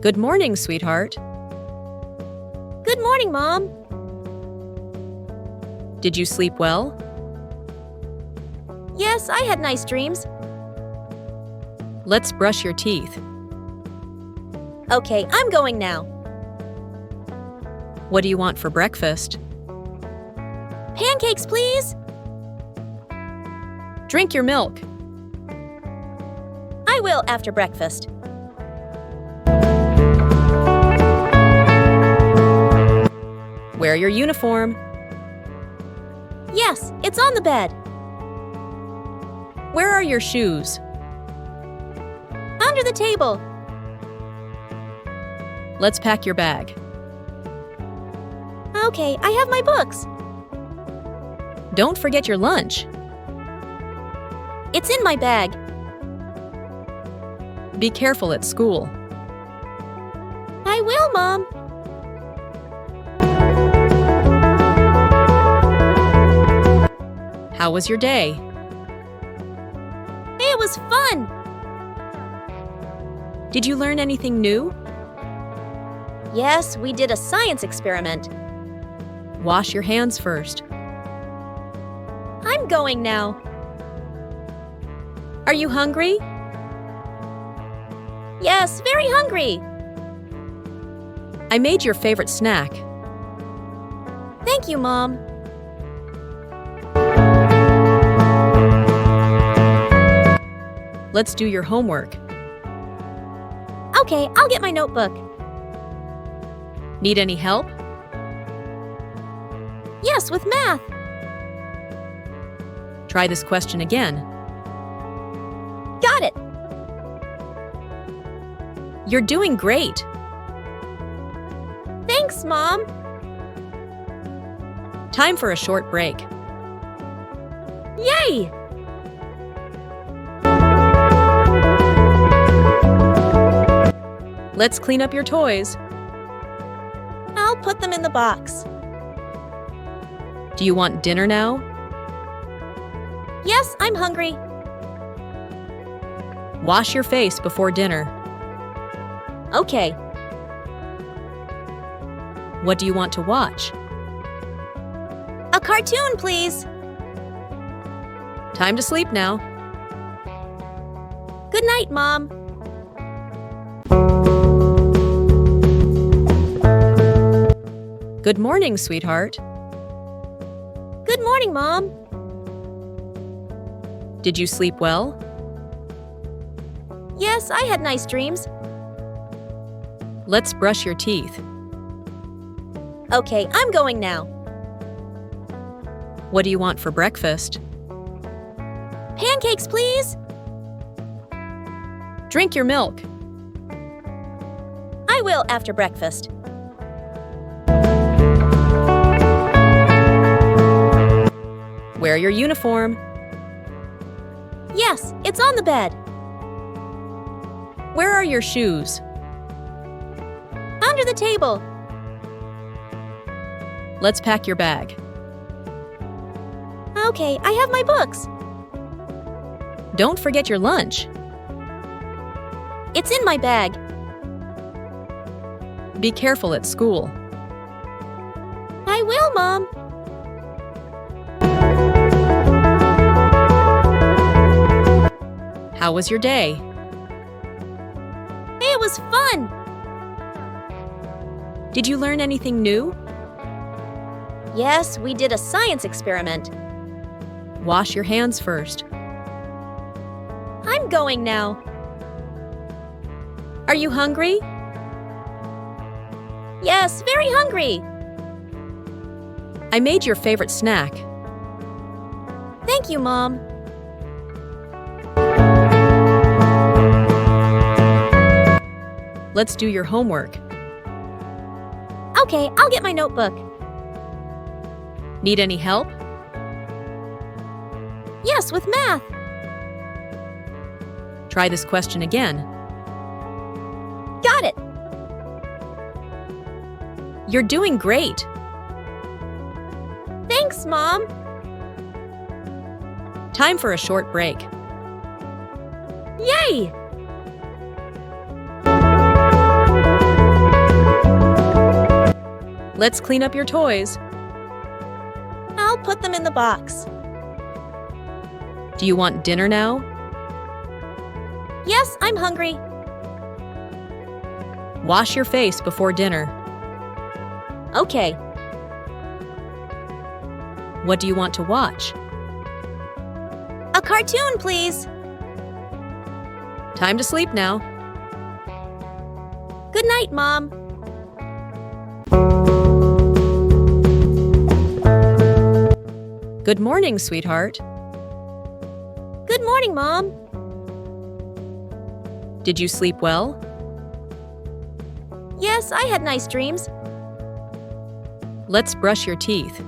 Good morning, sweetheart. Good morning, Mom. Did you sleep well? Yes, I had nice dreams. Let's brush your teeth. Okay, I'm going now. What do you want for breakfast? Pancakes, please. Drink your milk. I will after breakfast. Wear your uniform. Yes, it's on the bed. Where are your shoes? Under the table. Let's pack your bag. Okay, I have my books. Don't forget your lunch. It's in my bag. Be careful at school. I will, Mom. How was your day? It was fun. Did you learn anything new? Yes, we did a science experiment. Wash your hands first. I'm going now. Are you hungry? Yes, very hungry. I made your favorite snack. Thank you, Mom. Let's do your homework. Okay, I'll get my notebook. Need any help? Yes, with math. Try this question again. Got it. You're doing great. Thanks, Mom. Time for a short break. Yay! Let's clean up your toys. I'll put them in the box. Do you want dinner now? Yes, I'm hungry. Wash your face before dinner. Okay. What do you want to watch? A cartoon, please. Time to sleep now. Good night, Mom. Good morning, sweetheart. Good morning, Mom. Did you sleep well? Yes, I had nice dreams. Let's brush your teeth. Okay, I'm going now. What do you want for breakfast? Pancakes, please. Drink your milk. I will after breakfast. Wear your uniform. Yes, it's on the bed. Where are your shoes? Under the table. Let's pack your bag. Okay, I have my books. Don't forget your lunch. It's in my bag. Be careful at school. I will, Mom. How was your day? It was fun. Did you learn anything new? Yes, we did a science experiment. Wash your hands first. I'm going now. Are you hungry? Yes, very hungry. I made your favorite snack. Thank you, Mom. Let's do your homework. Okay, I'll get my notebook. Need any help? Yes, with math. Try this question again. Got it. You're doing great. Thanks, Mom. Time for a short break. Yay! Let's clean up your toys. I'll put them in the box. Do you want dinner now? Yes, I'm hungry. Wash your face before dinner. Okay. What do you want to watch? A cartoon, please. Time to sleep now. Good night, Mom. Good morning, sweetheart. Good morning, Mom. Did you sleep well? Yes, I had nice dreams. Let's brush your teeth.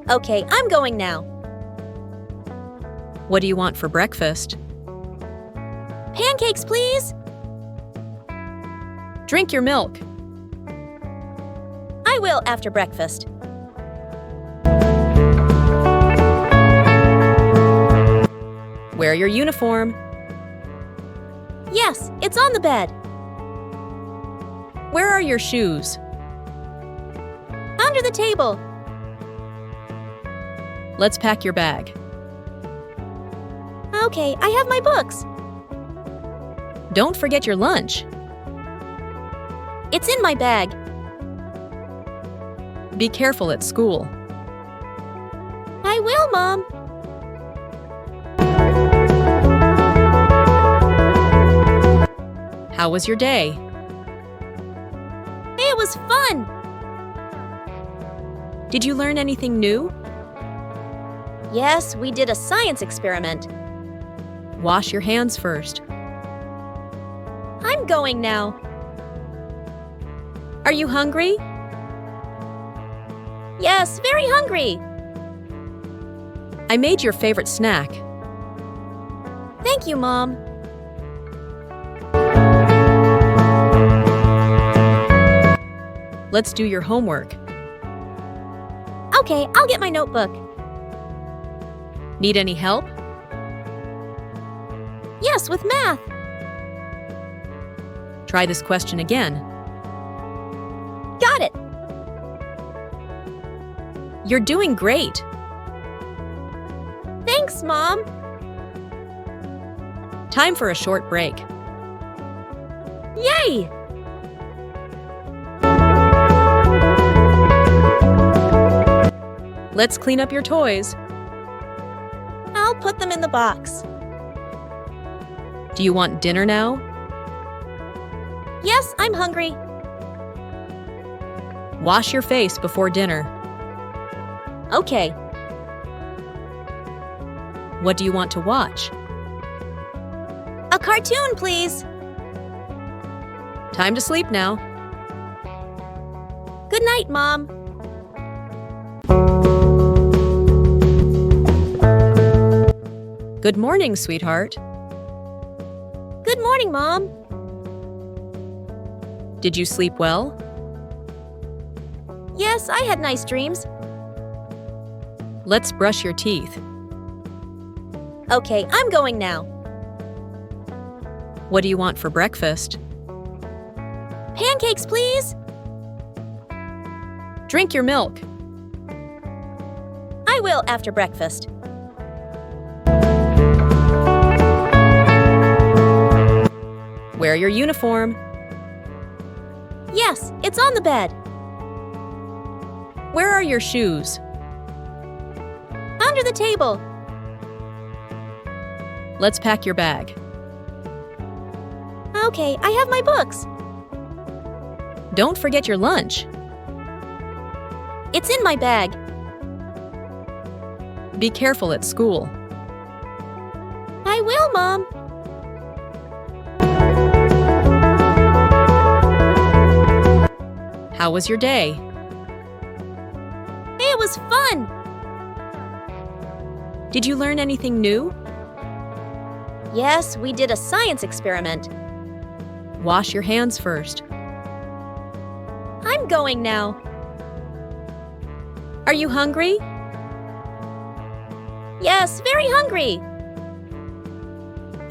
Okay, I'm going now. What do you want for breakfast? Pancakes, please. Drink your milk. I will after breakfast. Wear your uniform. Yes, it's on the bed. Where are your shoes? Under the table. Let's pack your bag. Okay, I have my books. Don't forget your lunch. It's in my bag. Be careful at school. I will, Mom. How was your day? It was fun. Did you learn anything new? Yes, we did a science experiment. Wash your hands first. I'm going now. Are you hungry? Yes, very hungry. I made your favorite snack. Thank you, Mom. Let's do your homework. Okay, I'll get my notebook. Need any help? Yes, with math. Try this question again. Got it. You're doing great. Thanks, Mom. Time for a short break. Yay! Let's clean up your toys. I'll put them in the box. Do you want dinner now? Yes, I'm hungry. Wash your face before dinner. Okay. What do you want to watch? A cartoon, please. Time to sleep now. Good night, Mom. Good morning, sweetheart. Good morning, Mom. Did you sleep well? Yes, I had nice dreams. Let's brush your teeth. Okay, I'm going now. What do you want for breakfast? Pancakes, please. Drink your milk. I will after breakfast. Wear your uniform. Yes, it's on the bed. Where are your shoes? Under the table. Let's pack your bag. Okay, I have my books. Don't forget your lunch. It's in my bag. Be careful at school. I will, Mom. How was your day? It was fun. Did you learn anything new? Yes, we did a science experiment. Wash your hands first. I'm going now. Are you hungry? Yes, very hungry.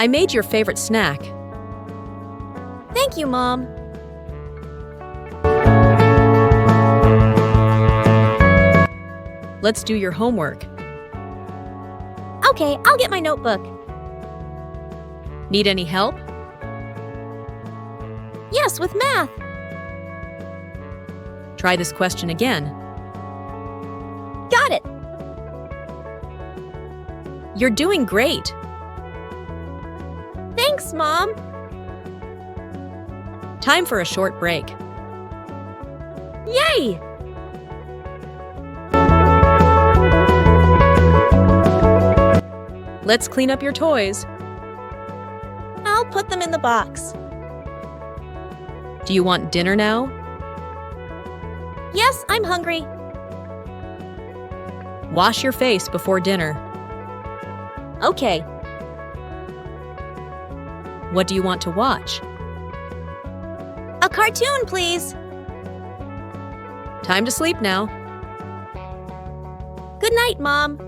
I made your favorite snack. Thank you, Mom. Let's do your homework. Okay, I'll get my notebook. Need any help? Yes, with math. Try this question again. Got it. You're doing great. Thanks, Mom. Time for a short break. Yay! Let's clean up your toys. I'll put them in the box. Do you want dinner now? Yes, I'm hungry. Wash your face before dinner. Okay. What do you want to watch? A cartoon, please. Time to sleep now. Good night, Mom.